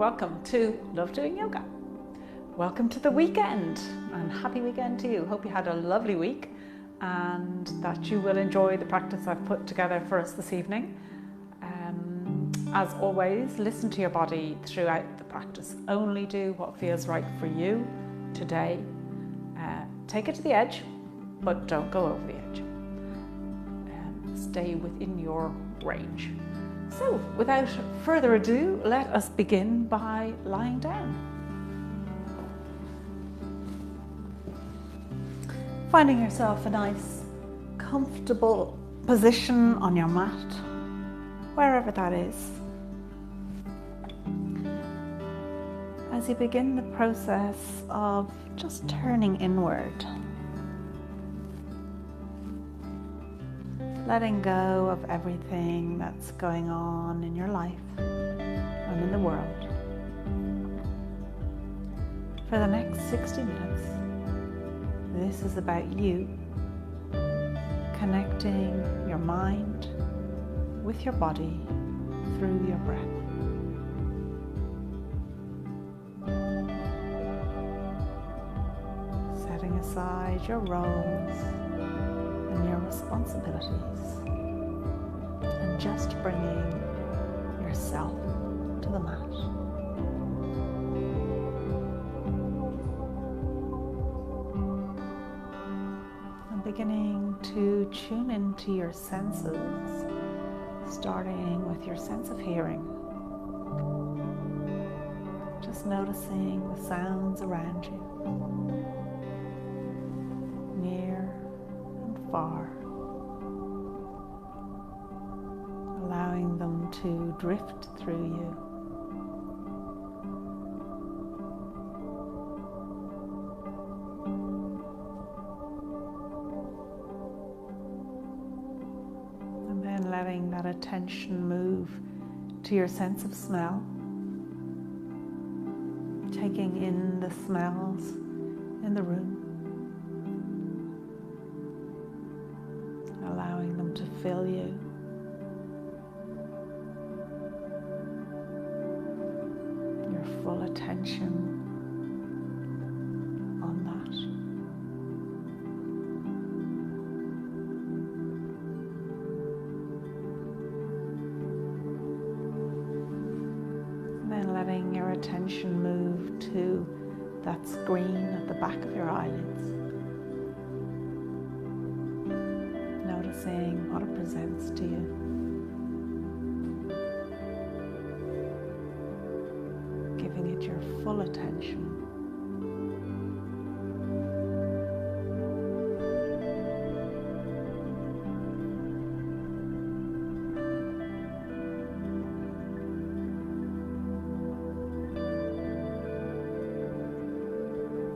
welcome to Love Doing Yoga. Welcome to the weekend and happy weekend to you. Hope you had a lovely week and that you will enjoy the practice I've put together for us this evening. As always, listen to your body throughout the practice. Only do what feels right for you today. Take it to the edge, but don't go over the edge. Stay within your range. So, without further ado, let us begin by lying down. Finding yourself a nice, comfortable position on your mat, wherever that is. As you begin the process of just turning inward, letting go of everything that's going on in your life and in the world. For the next 60 minutes, this is about you connecting your mind with your body through your breath. Setting aside your roles and your responsibilities and just bringing yourself to the mat. And beginning to tune into your senses, starting with your sense of hearing. Just noticing the sounds around you, near and far, allowing them to drift through you. And then letting that attention move to your sense of smell, taking in the smells in the room, allowing them to fill you. Your full attention on that. And then letting your attention move to that screen at the back of your eyelids. Noticing what it presents to you. Giving it your full attention.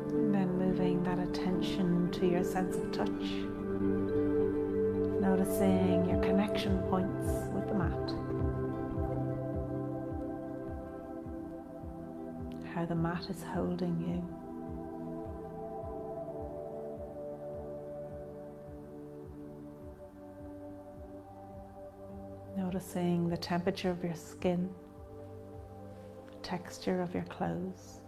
And then moving that attention to your sense of touch. Noticing your connection points with the mat. How the mat is holding you. Noticing the temperature of your skin, the texture of your clothes.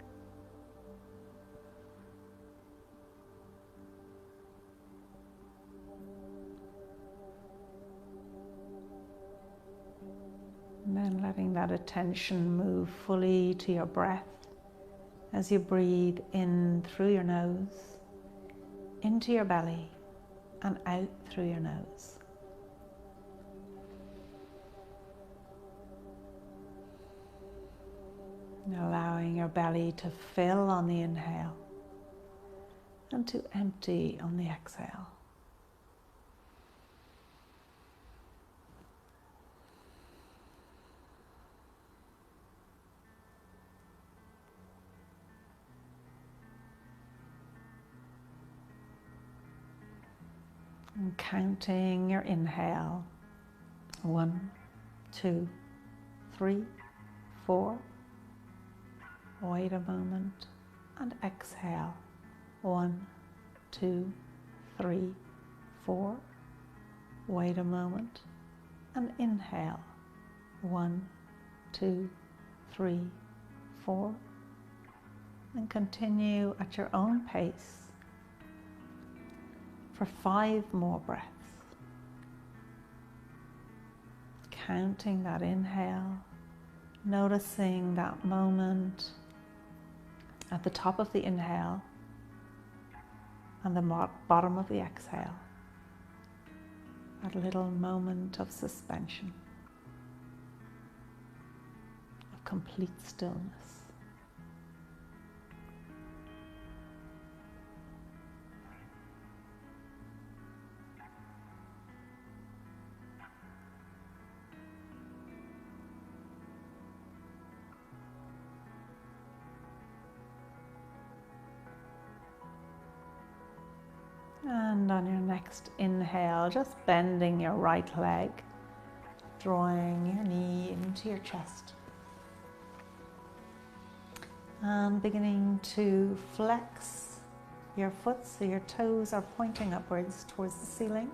And then letting that attention move fully to your breath as you breathe in through your nose, into your belly, and out through your nose. And allowing your belly to fill on the inhale and to empty on the exhale. And counting your inhale. 1, 2, 3, 4. Wait a moment and exhale. 1, 2, 3, 4. Wait a moment and inhale. 1, 2, 3, 4, and continue at your own pace for 5 more breaths. Counting that inhale, noticing that moment at the top of the inhale and the bottom of the exhale, that little moment of suspension, of complete stillness. And on your next inhale, just bending your right leg, drawing your knee into your chest. And beginning to flex your foot so your toes are pointing upwards towards the ceiling.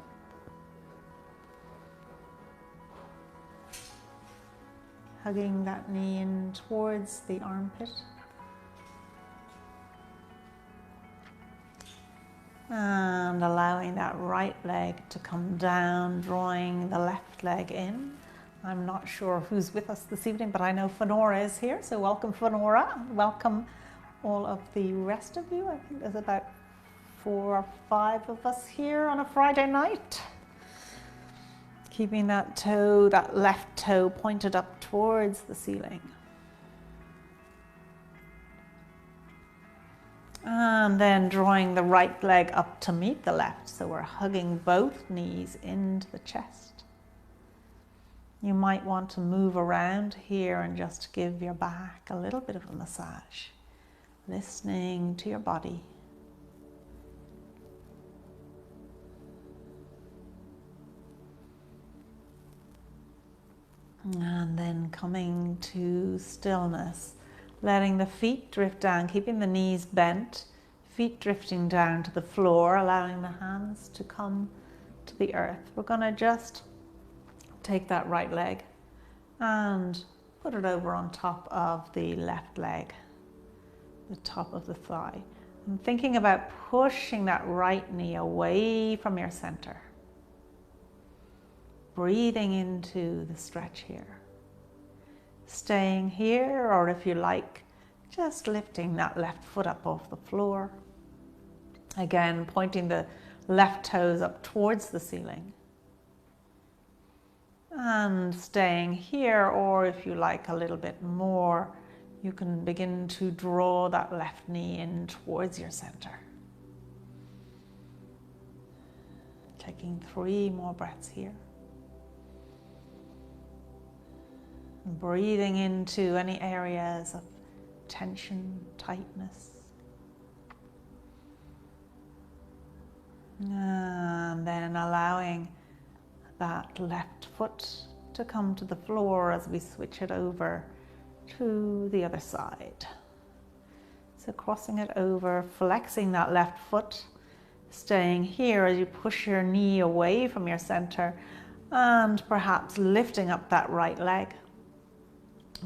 Hugging that knee in towards the armpit. And allowing that right leg to come down, drawing the left leg in. I'm not sure who's with us this evening, but I know Fenora is here, so welcome Fenora. Welcome all of the rest of you. I think there's about 4 or 5 of us here on a Friday night. Keeping that toe, that left toe pointed up towards the ceiling. And then drawing the right leg up to meet the left, so we're hugging both knees into the chest. You might want to move around here and just give your back a little bit of a massage, listening to your body. And then coming to stillness. Letting the feet drift down, keeping the knees bent, feet drifting down to the floor, allowing the hands to come to the earth. We're going to just take that right leg and put it over on top of the left leg, the top of the thigh. And thinking about pushing that right knee away from your center. Breathing into the stretch here. Staying here, or if you like, just lifting that left foot up off the floor. Again, pointing the left toes up towards the ceiling. And staying here, or if you like a little bit more, you can begin to draw that left knee in towards your center. Taking 3 more breaths here. Breathing into any areas of tension, tightness. And then allowing that left foot to come to the floor as we switch it over to the other side. So crossing it over, flexing that left foot, staying here as you push your knee away from your center, and perhaps lifting up that right leg.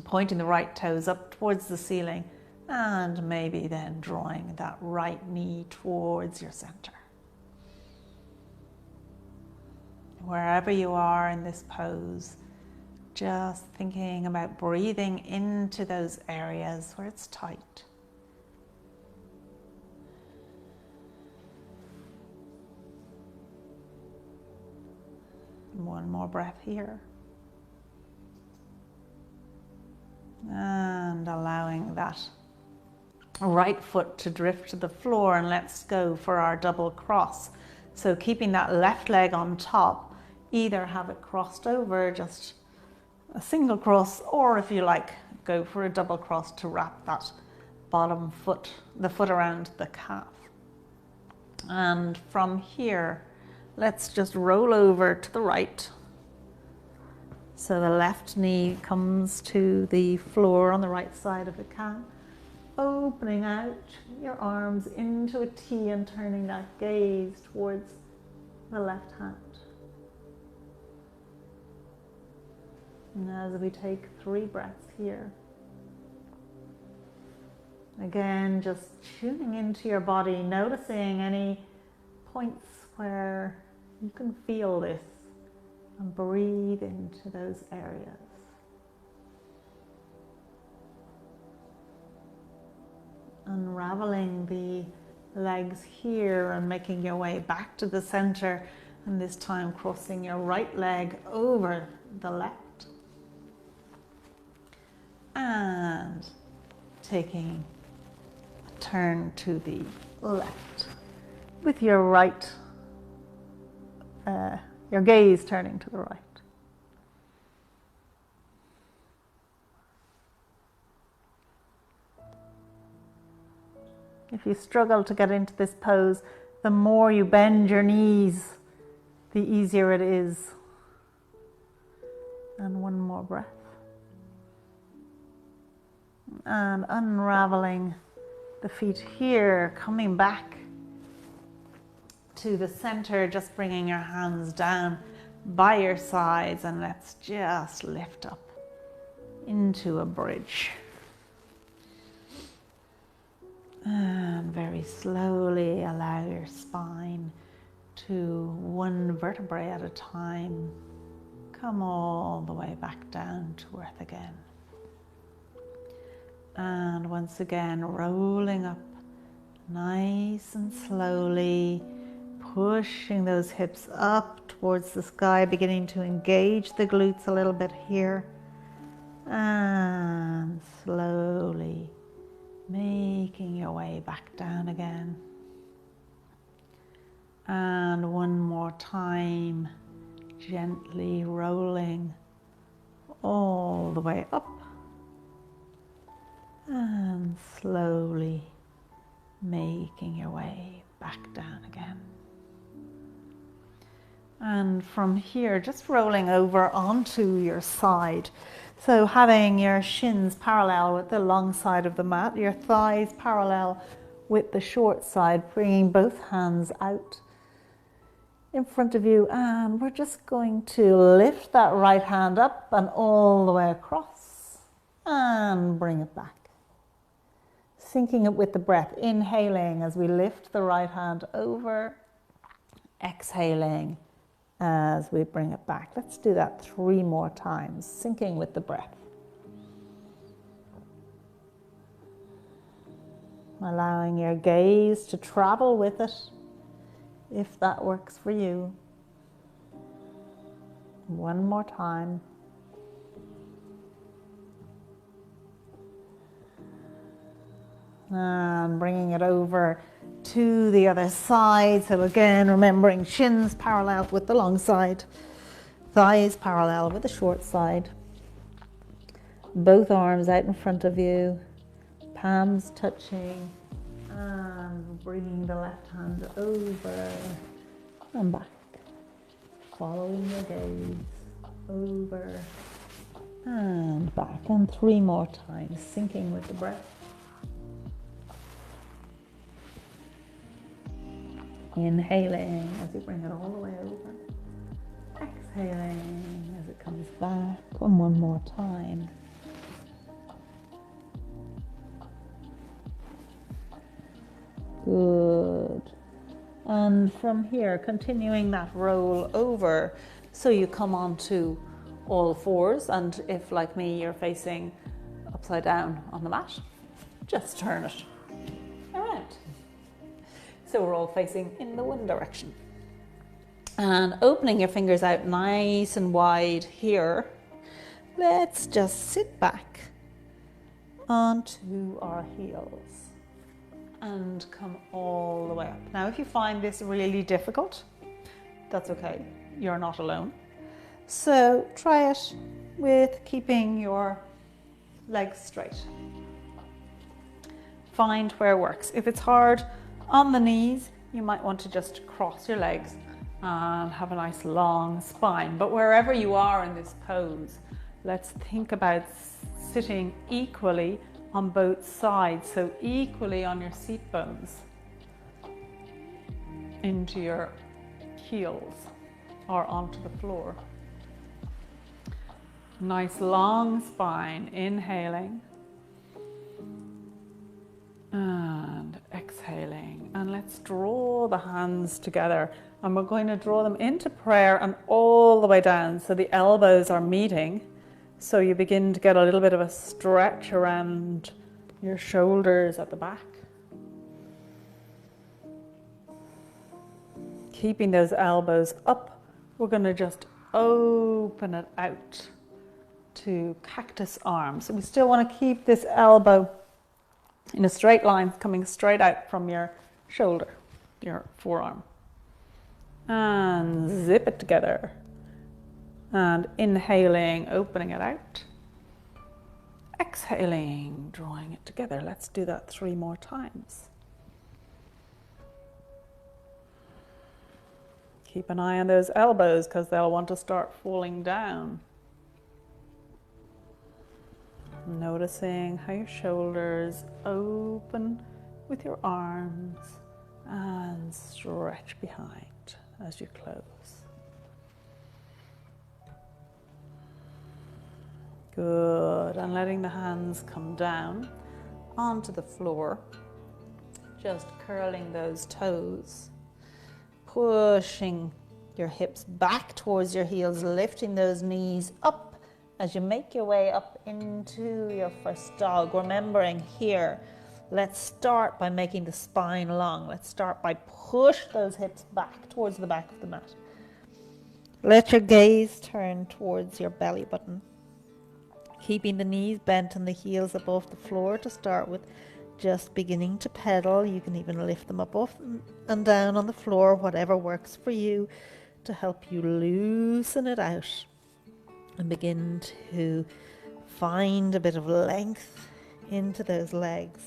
Pointing the right toes up towards the ceiling, and maybe then drawing that right knee towards your center. Wherever you are in this pose, just thinking about breathing into those areas where it's tight. One more breath here. And allowing that right foot to drift to the floor, and let's go for our double cross. So keeping that left leg on top, either have it crossed over, just a single cross, or if you like, go for a double cross to wrap that bottom foot, the foot around the calf. And from here, let's just roll over to the right. So the left knee comes to the floor on the right side of the calf, opening out your arms into a T and turning that gaze towards the left hand. And as we take 3 breaths here, Again, just tuning into your body, noticing any points where you can feel this, and breathe into those areas. Unraveling the legs here and making your way back to the center, and this time crossing your right leg over the left and taking a turn to the left with your right, your gaze turning to the right. If you struggle to get into this pose, the more you bend your knees, the easier it is. And one more breath. And unraveling the feet here, coming back to the center, just bringing your hands down by your sides, and let's just lift up into a bridge. And very slowly allow your spine to, one vertebrae at a time, come all the way back down to earth again. And once again, rolling up nice and slowly, pushing those hips up towards the sky, beginning to engage the glutes a little bit here. And slowly making your way back down again. And one more time, gently rolling all the way up and slowly making your way back down again. And from here, just rolling over onto your side. So having your shins parallel with the long side of the mat, your thighs parallel with the short side, bringing both hands out in front of you. And we're just going to lift that right hand up and all the way across and bring it back. Syncing it with the breath, inhaling as we lift the right hand over, exhaling as we bring it back. Let's do that 3 more times, syncing with the breath. Allowing your gaze to travel with it, if that works for you. 1 more time. And bringing it over to the other side. So again, remembering shins parallel with the long side, thighs parallel with the short side. Both arms out in front of you, palms touching, and bringing the left hand over and back. Following your gaze, over and back. And 3 more times, syncing with the breath. Inhaling as you bring it all the way over. Exhaling as it comes back. And 1 more time. Good. And from here, continuing that roll over. So you come onto all 4s, and if, like me, you're facing upside down on the mat, just turn it around. So we're all facing in the one direction. And opening your fingers out nice and wide here, let's just sit back onto our heels and come all the way up. Now, if you find this really difficult, that's okay. You're not alone. So try it with keeping your legs straight. Find where works. If it's hard on the knees, you might want to just cross your legs and have a nice long spine. But wherever you are in this pose, let's think about sitting equally on both sides, so equally on your seat bones into your heels or onto the floor. Nice long spine, inhaling. just draw the hands together, and we're going to draw them into prayer and all the way down so the elbows are meeting. So you begin to get a little bit of a stretch around your shoulders at the back. Keeping those elbows up, we're going to just open it out to cactus arms. So we still want to keep this elbow in a straight line coming straight out from your shoulder, your forearm. And zip it together. And inhaling, opening it out. Exhaling, drawing it together. Let's do that 3 more times. Keep an eye on those elbows because they'll want to start falling down. Noticing how your shoulders open with your arms and stretch behind as you close. Good, and letting the hands come down onto the floor, just curling those toes, pushing your hips back towards your heels, lifting those knees up as you make your way up into your first dog. Remembering here, let's start by making the spine long. Let's start by push those hips back towards the back of the mat. Let your gaze turn towards your belly button. Keeping the knees bent and the heels above the floor to start with. Just beginning to pedal. You can even lift them up and down on the floor, whatever works for you to help you loosen it out and begin to find a bit of length into those legs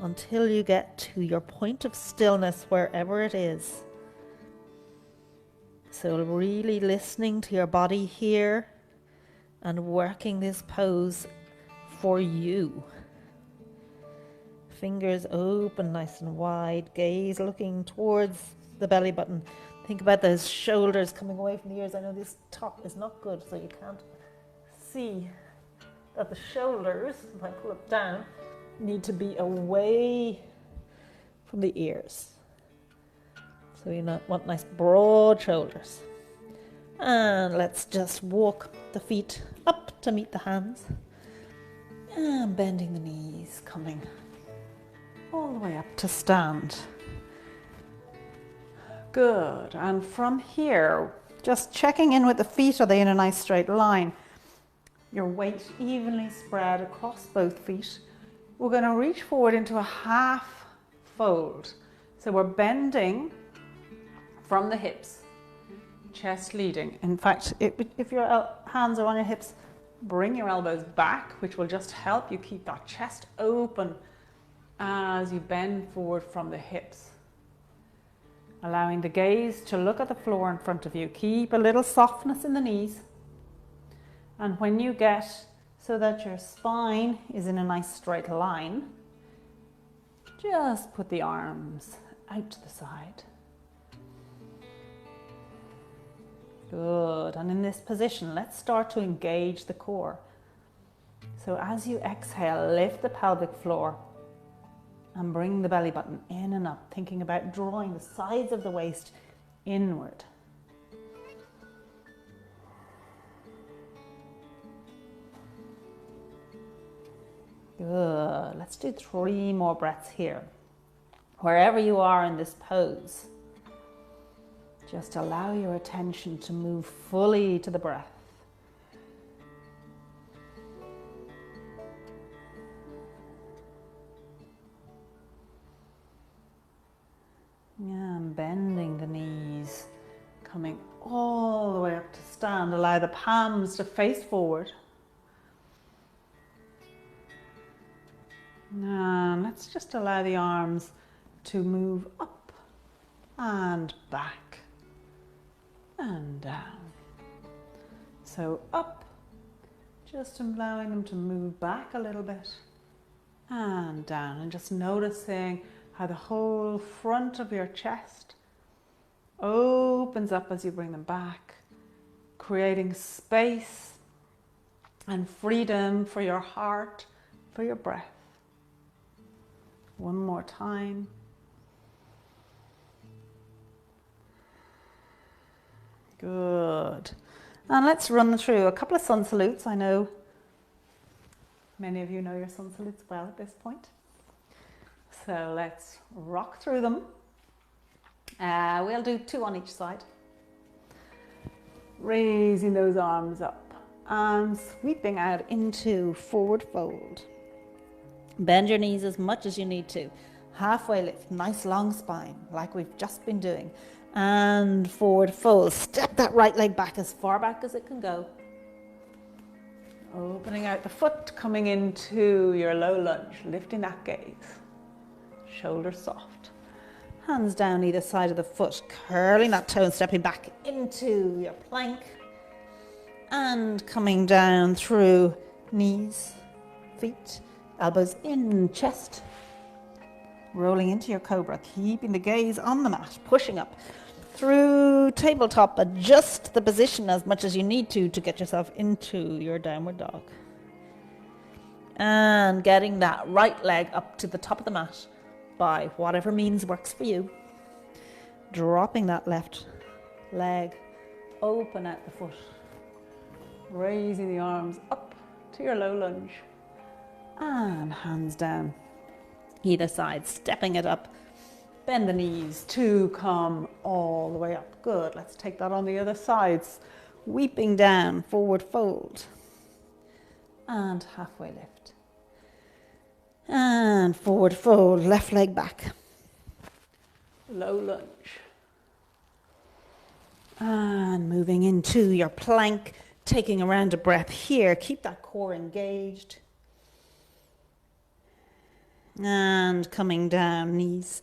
until you get to your point of stillness wherever it is. So really listening to your body here and working this pose for you. Fingers open nice and wide, gaze looking towards the belly button. Think about those shoulders coming away from the ears. I know this top is not good, so you can't see that the shoulders, if I pull it down, need to be away from the ears. So you want nice broad shoulders. And let's just walk the feet up to meet the hands. And bending the knees, coming all the way up to stand. Good. And from here, just checking in with the feet. Are they in a nice straight line? Your weight evenly spread across both feet. We're going to reach forward into a half fold. So we're bending from the hips, chest leading. In fact, if your hands are on your hips, bring your elbows back, which will just help you keep that chest open as you bend forward from the hips. Allowing the gaze to look at the floor in front of you. Keep a little softness in the knees. And when you get so that your spine is in a nice straight line, just put the arms out to the side. Good. And in this position, let's start to engage the core. So as you exhale, lift the pelvic floor and bring the belly button in and up, thinking about drawing the sides of the waist inward. Good. Let's do 3 more breaths here. Wherever you are in this pose, just allow your attention to move fully to the breath. And bending the knees, coming all the way up to stand. Allow the palms to face forward. And let's just allow the arms to move up and back and down. So up, just allowing them to move back a little bit and down, and just noticing how the whole front of your chest opens up as you bring them back, creating space and freedom for your heart, for your breath. One more time. Good. And let's run through a couple of sun salutes. I know many of you know your sun salutes well at this point. So let's rock through them. We'll do 2 on each side. Raising those arms up and sweeping out into forward fold. Bend your knees as much as you need to. Halfway lift, nice long spine, like we've just been doing. And forward fold. Step that right leg back as far back as it can go. Opening out the foot, coming into your low lunge, lifting that gaze. Shoulders soft. Hands down either side of the foot, curling that toe and stepping back into your plank. And coming down through knees, feet, elbows in, chest. Rolling into your cobra, keeping the gaze on the mat, pushing up through tabletop. Adjust the position as much as you need to get yourself into your downward dog. And getting that right leg up to the top of the mat by whatever means works for you. Dropping that left leg, open at the foot. Raising the arms up to your low lunge. And hands down. Either side, stepping it up. Bend the knees to come all the way up. Good. Let's take that on the other side. Sweeping down, forward fold. And halfway lift. And forward fold, left leg back. Low lunge. And moving into your plank, taking a round of breath here. Keep that core engaged. And coming down, knees,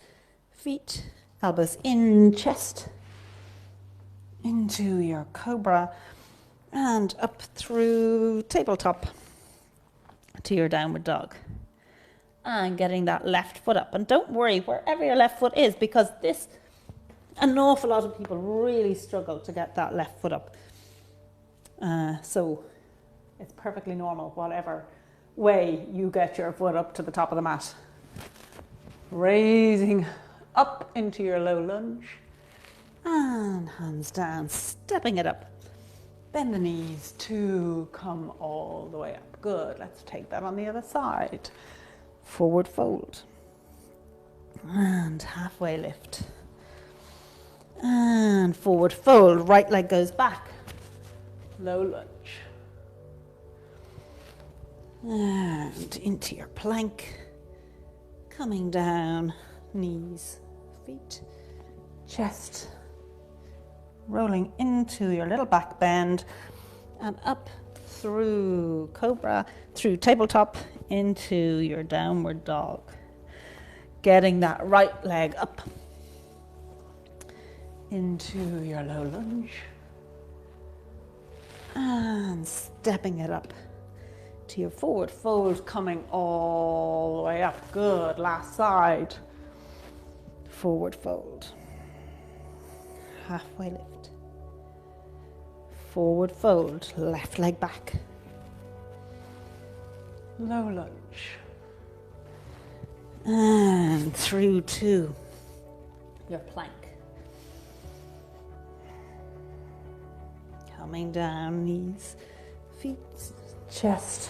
feet, elbows in, chest, into your cobra, and up through tabletop to your downward dog. And getting that left foot up. And don't worry wherever your left foot is, because an awful lot of people really struggle to get that left foot up. So it's perfectly normal, whatever way you get your foot up to the top of the mat. Raising up into your low lunge. And hands down, stepping it up. Bend the knees to come all the way up. Good. Let's take that on the other side. Forward fold. And halfway lift. And forward fold. Right leg goes back. Low lunge. And into your plank. Coming down. Knees, feet, chest. Rolling into your little back bend. And up through cobra, through tabletop, into your downward dog. Getting that right leg up into your low lunge. And stepping it up to your forward fold, coming all the way up. Good. Last side. Forward fold. Halfway lift. Forward fold. Left leg back. Low lunge. And through to your plank. Coming down, knees, feet, chest.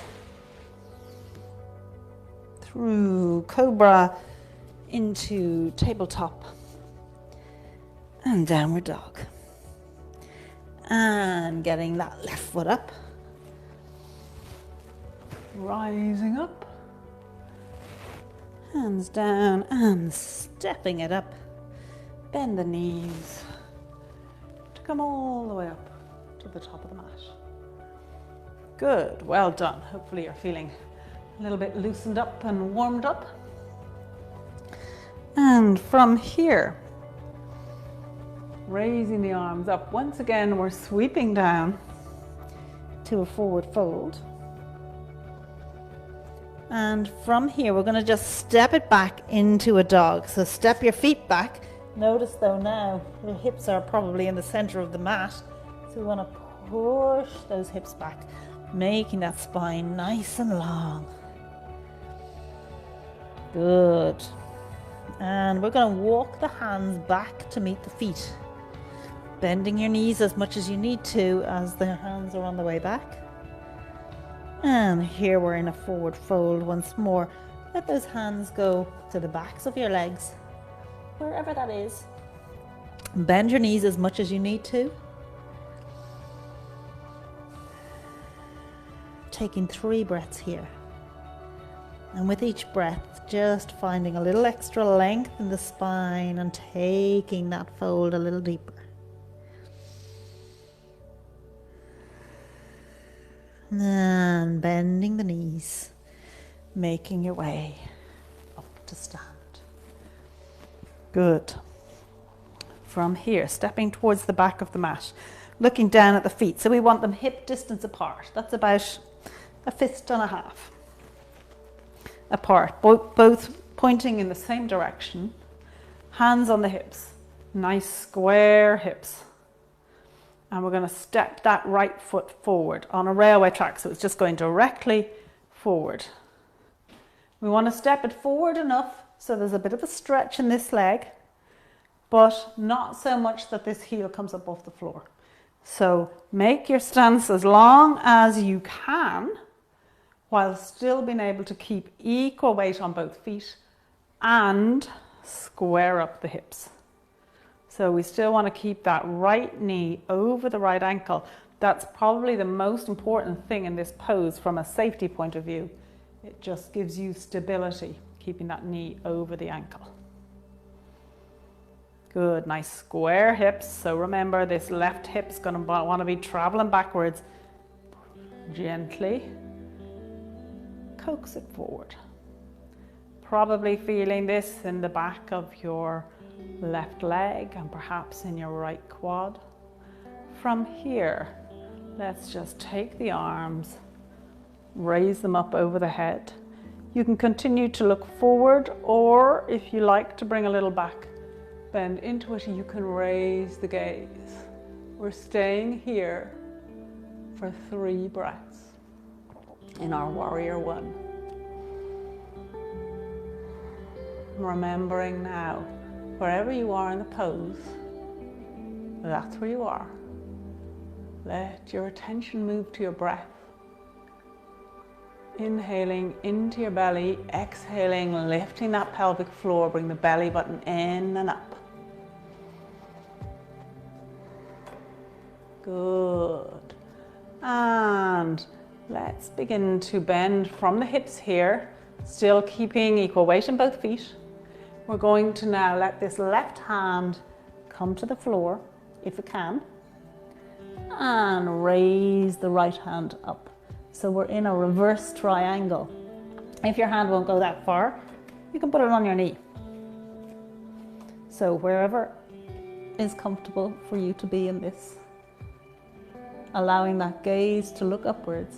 Through cobra into tabletop. And downward dog. And getting that left foot up. Rising up. Hands down and stepping it up. Bend the knees to come all the way up to the top of the mat. Good, well done. Hopefully you're feeling a little bit loosened up and warmed up. And from here, raising the arms up. Once again, we're sweeping down to a forward fold. And from here, we're going to just step it back into a dog. So step your feet back. Notice though now, your hips are probably in the center of the mat. So we want to push those hips back, making that spine nice and long. Good. And we're going to walk the hands back to meet the feet. Bending your knees as much as you need to as the hands are on the way back. And here we're in a forward fold once more. Let those hands go to the backs of your legs, wherever that is. Bend your knees as much as you need to. Taking 3 breaths here. And with each breath, just finding a little extra length in the spine and taking that fold a little deeper. And bending the knees, making your way up to stand. Good. From here, stepping towards the back of the mat, looking down at the feet. So we want them hip distance apart. That's about a fist and a half apart, both pointing in the same direction. Hands on the hips, nice square hips. And we're going to step that right foot forward on a railway track, so it's just going directly forward. We want to step it forward enough so there's a bit of a stretch in this leg, but not so much that this heel comes up off the floor. So make your stance as long as you can while still being able to keep equal weight on both feet and square up the hips. So we still want to keep that right knee over the right ankle. That's probably the most important thing in this pose from a safety point of view. It just gives you stability, keeping that knee over the ankle. Good, nice square hips. So remember, this left hip's going to want to be traveling backwards. Gently coax it forward. Probably feeling this in the back of your left leg and perhaps in your right quad. From here, let's just take the arms, raise them up over the head. You can continue to look forward, or if you like to bring a little back, bend into it, you can raise the gaze. We're staying here for 3 breaths in our warrior 1. Remembering now, wherever you are in the pose, that's where you are. Let your attention move to your breath. Inhaling into your belly, exhaling, lifting that pelvic floor, bring the belly button in and up. Good. And let's begin to bend from the hips here, still keeping equal weight in both feet. We're going to now let this left hand come to the floor, if it can, and raise the right hand up. So we're in a reverse triangle. If your hand won't go that far, you can put it on your knee. So wherever is comfortable for you to be in this, allowing that gaze to look upwards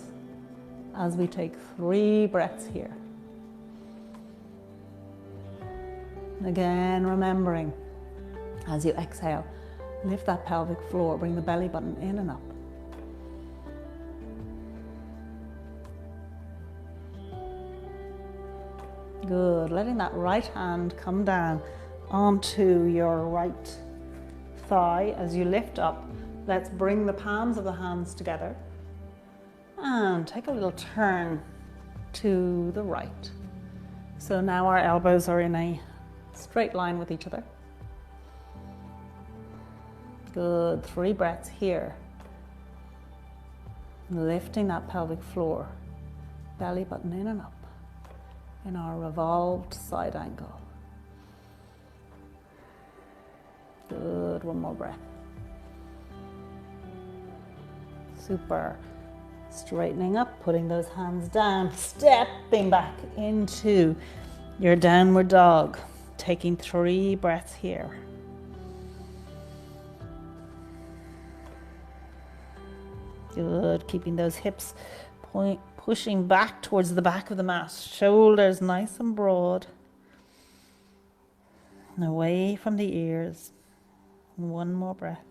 as we take 3 breaths here. Again, remembering, as you exhale, lift that pelvic floor, bring the belly button in and up. Good, letting that right hand come down onto your right thigh as you lift up. Let's bring the palms of the hands together and take a little turn to the right. So now our elbows are in a straight line with each other. Good, 3 breaths here. Lifting that pelvic floor, belly button in and up in our revolved side angle. Good, 1 more breath. Super. Straightening up, putting those hands down, stepping back into your downward dog. Taking 3 breaths here. Good, keeping those hips pushing back towards the back of the mat. Shoulders nice and broad. And away from the ears. 1 more breath.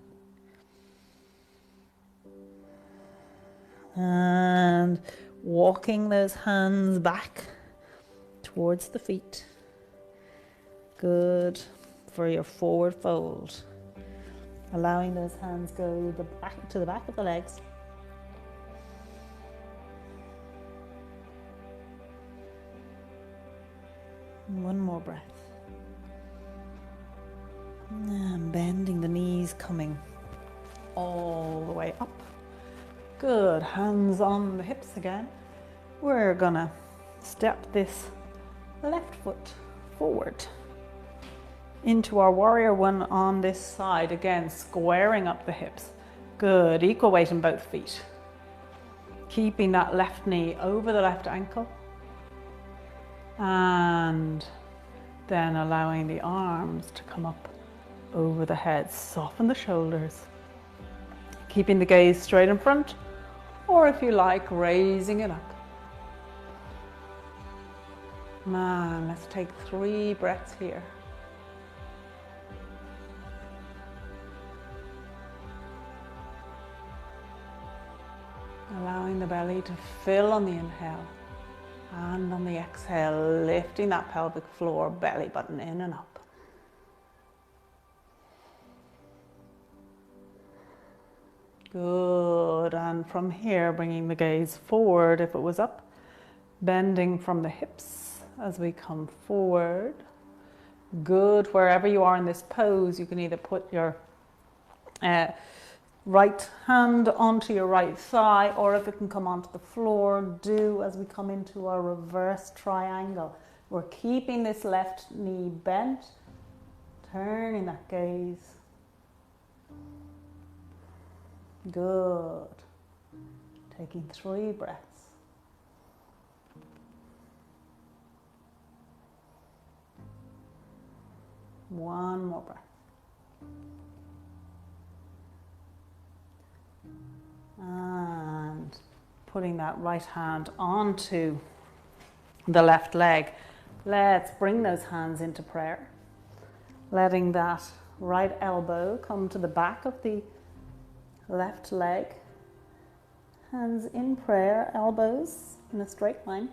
And walking those hands back towards the feet. Good for your forward fold. allowing those hands go to the back of the legs. One more breath. And bending the knees, coming all the way up. Good, hands on the hips again. We're gonna step this left foot forward into our warrior one on this side. Again, squaring up the hips. Good, equal weight in both feet. Keeping that left knee over the left ankle. And then allowing the arms to come up over the head. Soften the shoulders. Keeping the gaze straight in front, or if you like, raising it up. Man, let's take 3 breaths here. Allowing the belly to fill on the inhale, and on the exhale, lifting that pelvic floor, belly button in and up. Good, and from here, bringing the gaze forward if it was up, bending from the hips as we come forward. Good, wherever you are in this pose, you can either put your right hand onto your right thigh, or if it can come onto the floor, do as we come into our reverse triangle. We're keeping this left knee bent, turning that gaze. Good. Taking 3 breaths. One more breath. And putting that right hand onto the left leg. Let's bring those hands into prayer. Letting that right elbow come to the back of the left leg. Hands in prayer, elbows in a straight line.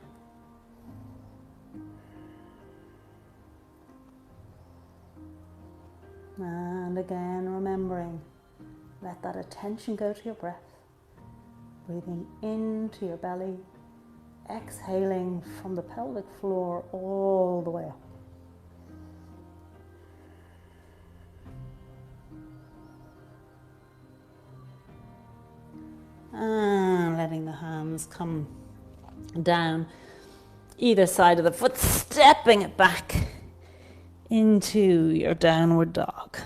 And again, remembering, let that attention go to your breath. Breathing into your belly, exhaling from the pelvic floor all the way up. And letting the hands come down either side of the foot, stepping it back into your downward dog.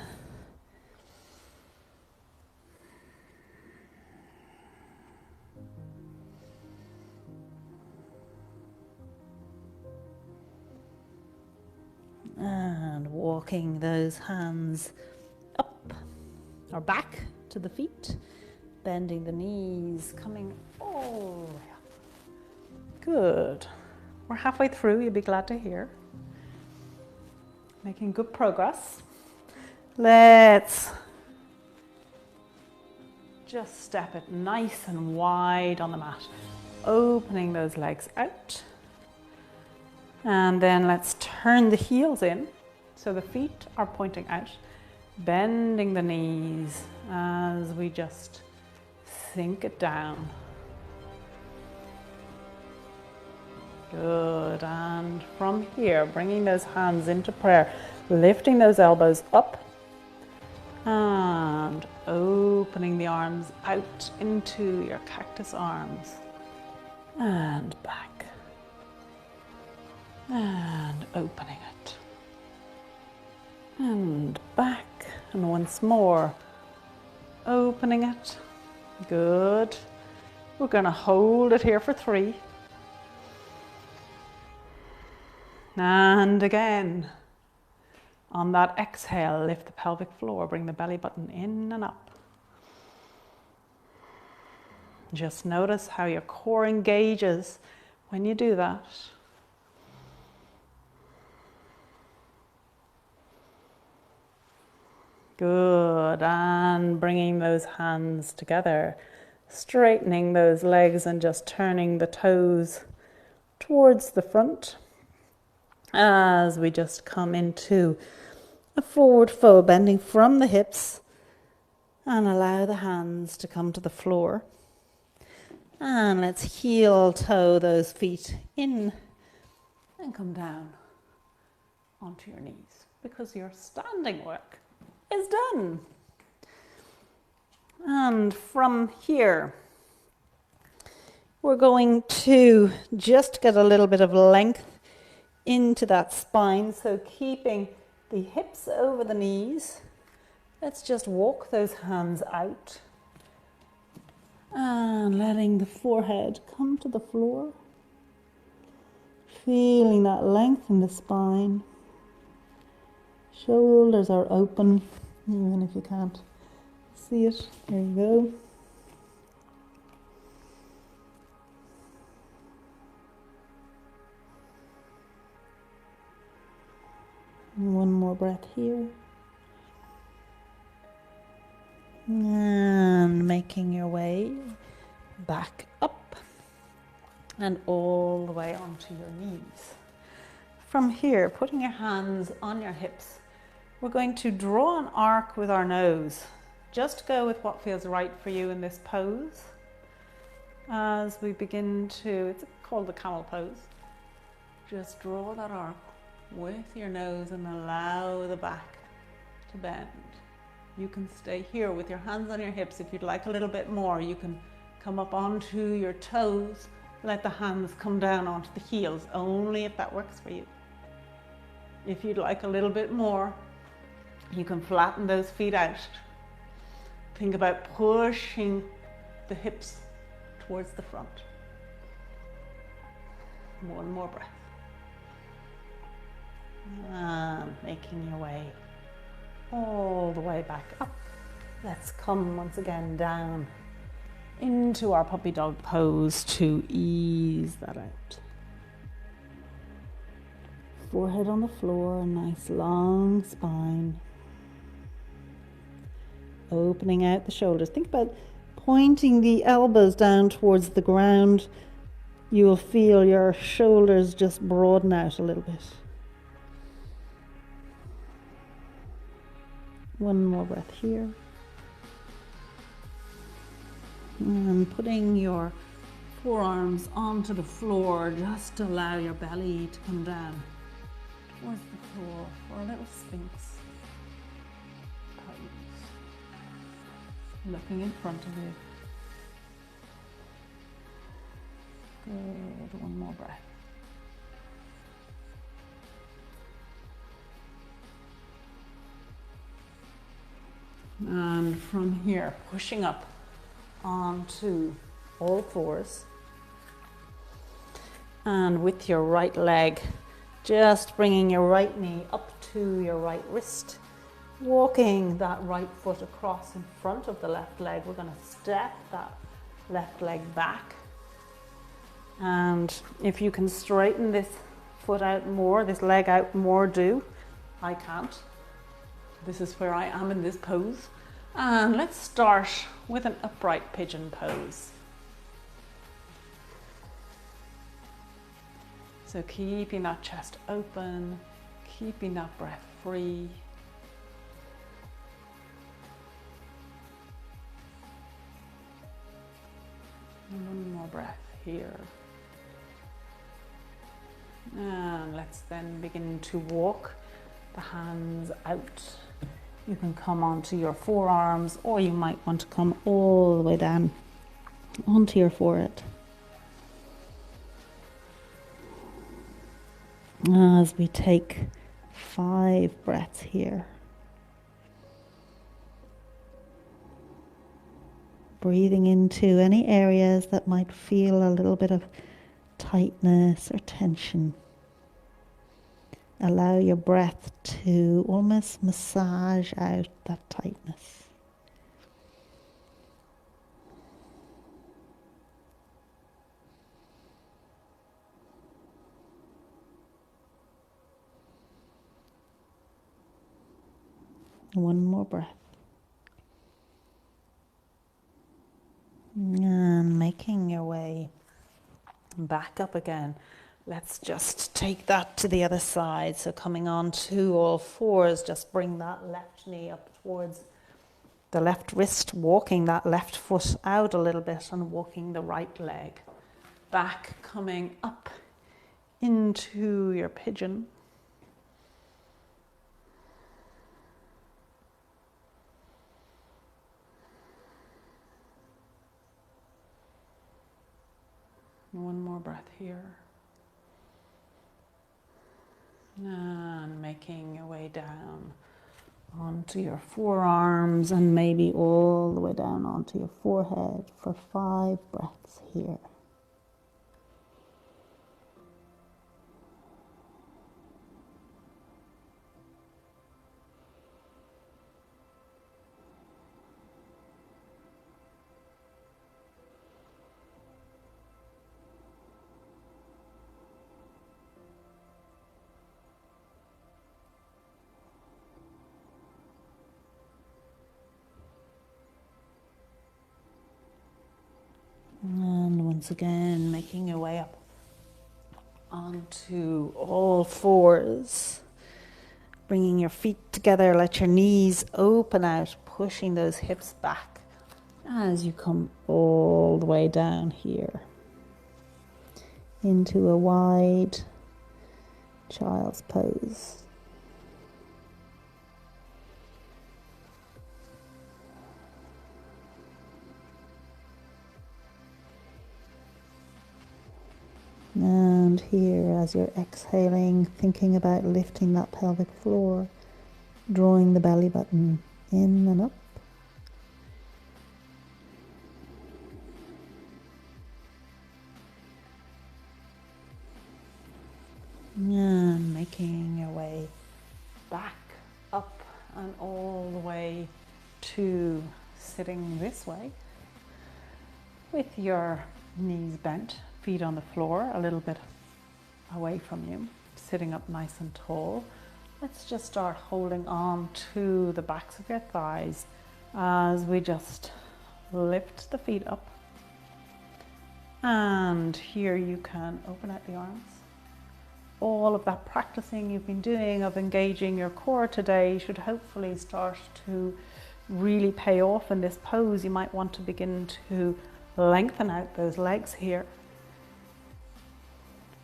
And walking those hands up or back to the feet, bending the knees, coming all the way up. Good. We're halfway through, you'll be glad to hear. Making good progress. Let's just step it nice and wide on the mat, opening those legs out. And then let's turn the heels in so the feet are pointing out, bending the knees as we just sink it down. Good, and from here, bringing those hands into prayer, lifting those elbows up and opening the arms out into your cactus arms and back and opening it and back, and once more opening it. Good. We're going to hold it here for 3. And again, on that exhale, lift the pelvic floor, bring the belly button in and up. Just notice how your core engages when you do that. Good, and bringing those hands together, straightening those legs and just turning the toes towards the front as we just come into a forward fold, bending from the hips, And allow the hands to come to the floor. And let's heel toe those feet in and come down onto your knees because your standing work is done. And from here, we're going to just get a little bit of length into that spine. So keeping the hips over the knees, let's just walk those hands out and letting the forehead come to the floor. Feeling that length in the spine. Shoulders are open, even if you can't see it. There you go. And one more breath here. And making your way back up and all the way onto your knees. From here, putting your hands on your hips, we're going to draw an arc with our nose. Just go with what feels right for you in this pose. As we begin to, it's called the camel pose. Just draw that arc with your nose and allow the back to bend. You can stay here with your hands on your hips. If you'd like a little bit more, you can come up onto your toes. Let the hands come down onto the heels, only if that works for you. If you'd like a little bit more, you can flatten those feet out. Think about pushing the hips towards the front. One more breath. And making your way all the way back up. Let's come once again down into our puppy dog pose to ease that out. Forehead on the floor, nice long spine. Opening out the shoulders. Think about pointing the elbows down towards the ground. You will feel your shoulders just broaden out a little bit. One more breath here. And putting your forearms onto the floor, just to allow your belly to come down towards the floor for a little sphinx pose. Looking in front of you. Good, one more breath. And from here, pushing up onto all fours. And with your right leg, just bringing your right knee up to your right wrist. Walking that right foot across in front of the left leg. We're going to step that left leg back. And if you can straighten this foot out more, this leg out more, do. I can't. This is where I am in this pose. And let's start with an upright pigeon pose. So keeping that chest open, keeping that breath free. And one more breath here. And let's then begin to walk the hands out. You can come onto your forearms, or you might want to come all the way down onto your forehead. As we take 5 breaths here. Breathing into any areas that might feel a little bit of tightness or tension. Allow your breath to almost massage out that tightness. One more breath. And making your way back up again. Let's just take that to the other side. So coming on to all fours, just bring that left knee up towards the left wrist, walking that left foot out a little bit and walking the right leg back, coming up into your pigeon. One more breath here. And making your way down onto your forearms and maybe all the way down onto your forehead for 5 breaths here. And once again, making your way up onto all fours. Bringing your feet together, let your knees open out, pushing those hips back as you come all the way down here into a wide child's pose. And here, as you're exhaling, thinking about lifting that pelvic floor, drawing the belly button in and up. And making your way back up and all the way to sitting this way with your knees bent. Feet on the floor, a little bit away from you, sitting up nice and tall. Let's just start holding on to the backs of your thighs as we just lift the feet up. And here you can open out the arms. All of that practicing you've been doing of engaging your core today should hopefully start to really pay off in this pose. You might want to begin to lengthen out those legs here.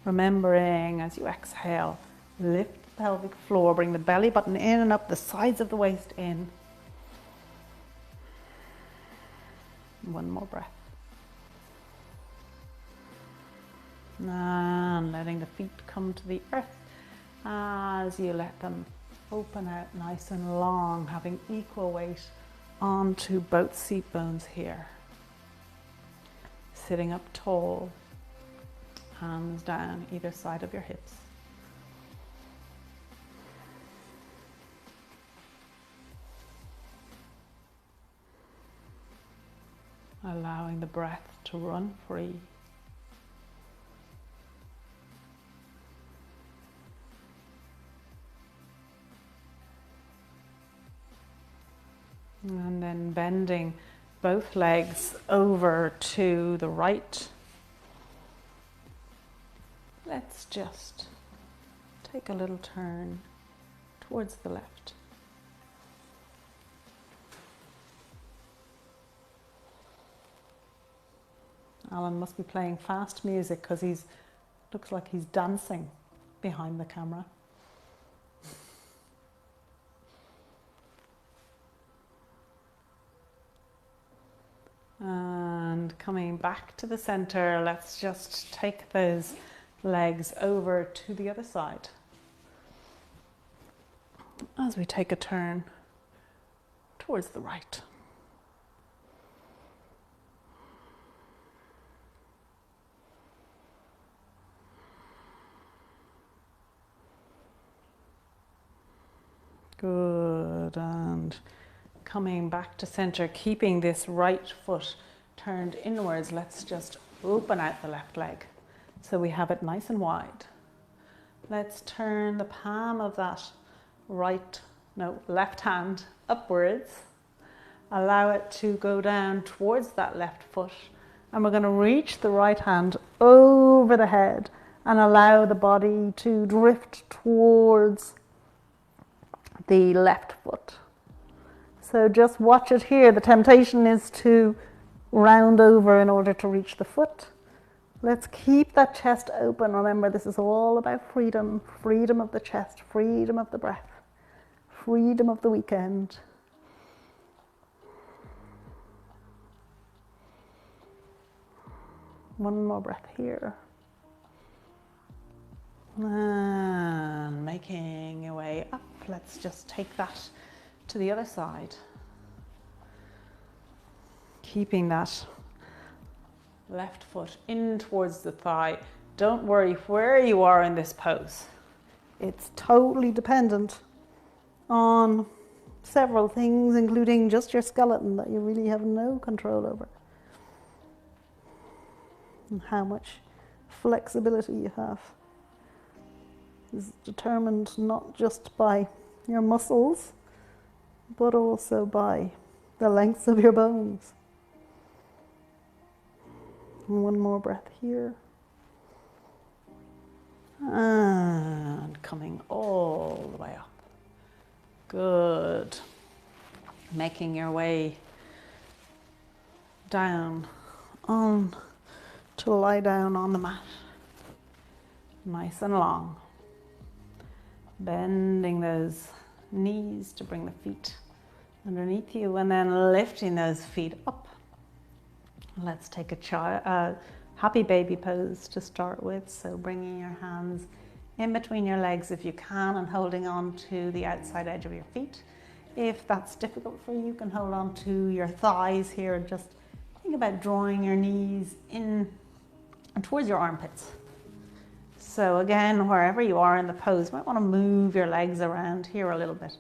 Remembering as you exhale, lift the pelvic floor, bring the belly button in and up, the sides of the waist in. One more breath. And letting the feet come to the earth as you let them open out nice and long, having equal weight onto both seat bones here. Sitting up tall. Hands down either side of your hips. Allowing the breath to run free. And then bending both legs over to the right. Let's just take a little turn towards the left. Alan must be playing fast music because looks like he's dancing behind the camera. And coming back to the center, let's just take those legs over to the other side as we take a turn towards the right. Good, and coming back to center, keeping this right foot turned inwards, let's just open out the left leg. So we have it nice and wide. Let's turn the palm of that left hand upwards. Allow it to go down towards that left foot. And we're going to reach the right hand over the head and allow the body to drift towards the left foot. So just watch it here. The temptation is to round over in order to reach the foot. Let's keep that chest open. Remember, this is all about freedom. Freedom of the chest, freedom of the breath, freedom of the weekend. One more breath here. And making your way up. Let's just take that to the other side. Keeping that left foot in towards the thigh. Don't worry where you are in this pose. It's totally dependent on several things, including just your skeleton that you really have no control over. And how much flexibility you have is determined not just by your muscles, but also by the lengths of your bones. And one more breath here. And coming all the way up. Good. Making your way down on to lie down on the mat. Nice and long. Bending those knees to bring the feet underneath you and then lifting those feet up. Let's take a happy baby pose to start with. So bringing your hands in between your legs if you can and holding on to the outside edge of your feet. If that's difficult for you, you can hold on to your thighs here and just think about drawing your knees in and towards your armpits. So again, wherever you are in the pose, you might want to move your legs around here a little bit.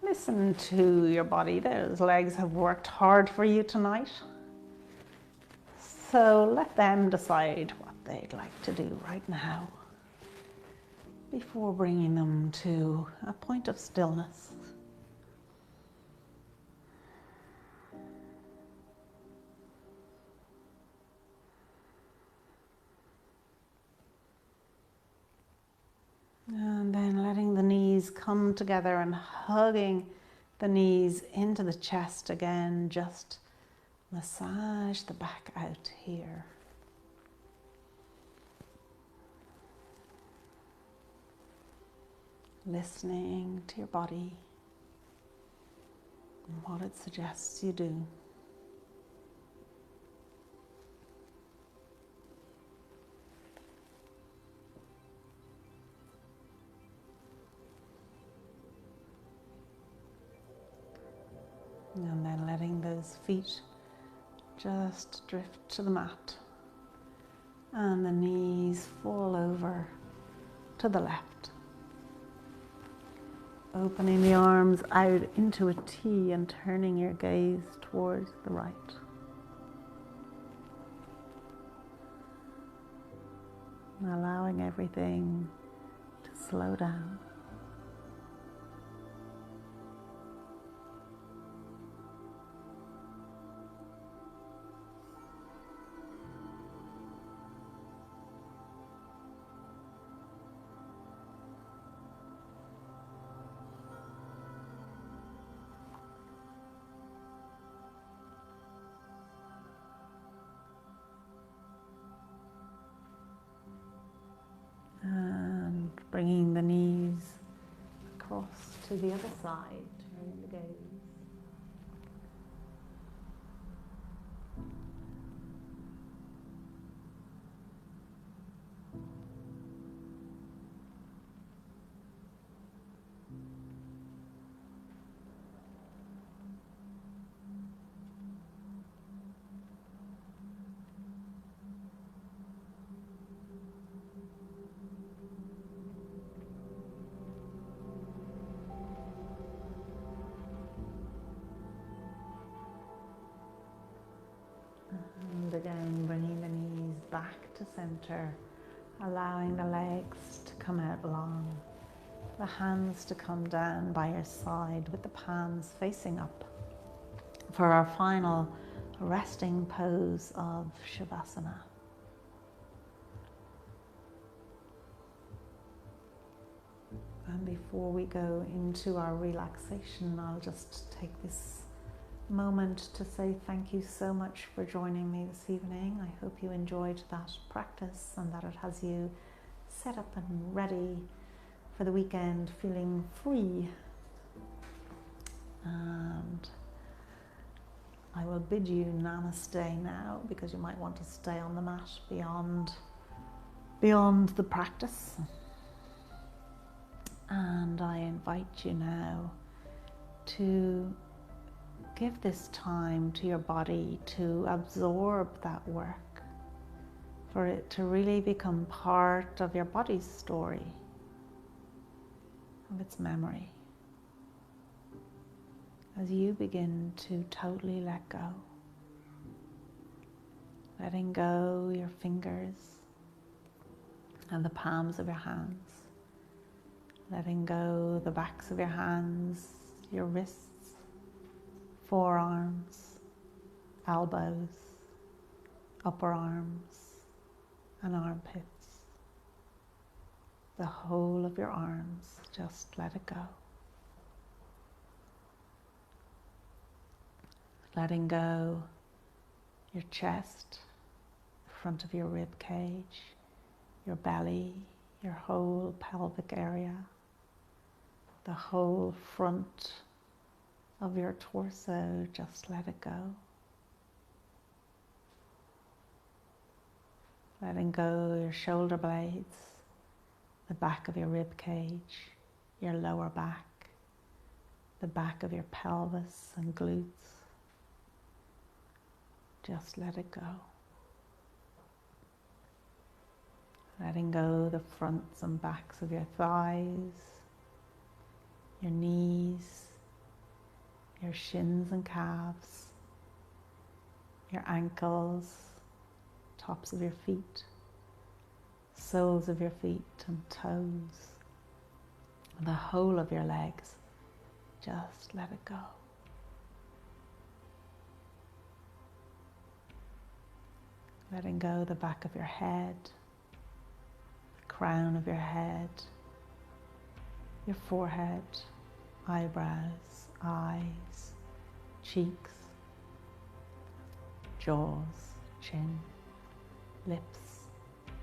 Listen to your body. Those legs have worked hard for you tonight. So let them decide what they'd like to do right now before bringing them to a point of stillness. And then letting the knees come together and hugging the knees into the chest again. Just massage the back out here. Listening to your body and what it suggests you do. And then letting those feet just drift to the mat and the knees fall over to the left. Opening the arms out into a T and turning your gaze towards the right. And allowing everything to slow down. Bringing the knees across to the other side, turning the gaze. And again, bringing the knees back to center, allowing the legs to come out long, the hands to come down by your side with the palms facing up for our final resting pose of Shavasana. And before we go into our relaxation, I'll just take this moment to say thank you so much for joining me this evening. I hope you enjoyed that practice and that it has you set up and ready for the weekend, feeling free. And I will bid you namaste now, because you might want to stay on the mat beyond the practice. And I invite you now to give this time to your body to absorb that work, for it to really become part of your body's story, of its memory, as you begin to totally let go. Letting go your fingers and the palms of your hands. Letting go the backs of your hands, your wrists, forearms, elbows, upper arms, and armpits. The whole of your arms, just let it go. Letting go your chest, the front of your rib cage, your belly, your whole pelvic area, the whole front of your torso, just let it go. Letting go your shoulder blades, the back of your rib cage, your lower back, the back of your pelvis and glutes. Just let it go. Letting go the fronts and backs of your thighs, your knees, your shins and calves, your ankles, tops of your feet, soles of your feet and toes, and the whole of your legs. Just let it go. Letting go the back of your head, the crown of your head, your forehead, eyebrows, eyes, cheeks, jaws, chin, lips,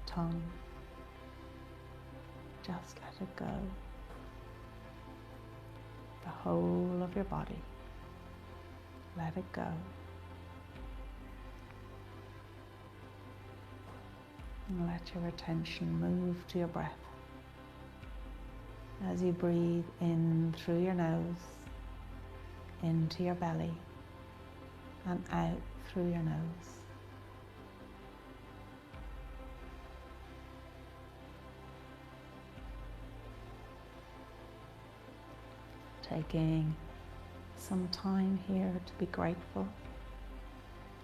tongue. Just let it go. The whole of your body. Let it go. And let your attention move to your breath. As you breathe in through your nose, into your belly, and out through your nose. Taking some time here to be grateful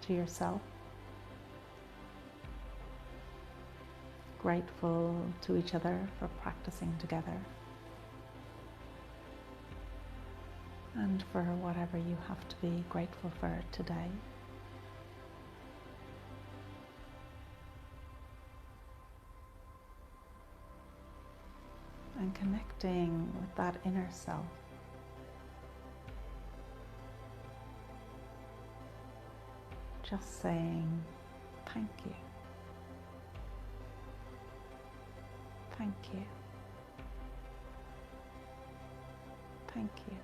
to yourself. Grateful to each other for practicing together. And for whatever you have to be grateful for today. And connecting with that inner self. Just saying thank you. Thank you. Thank you.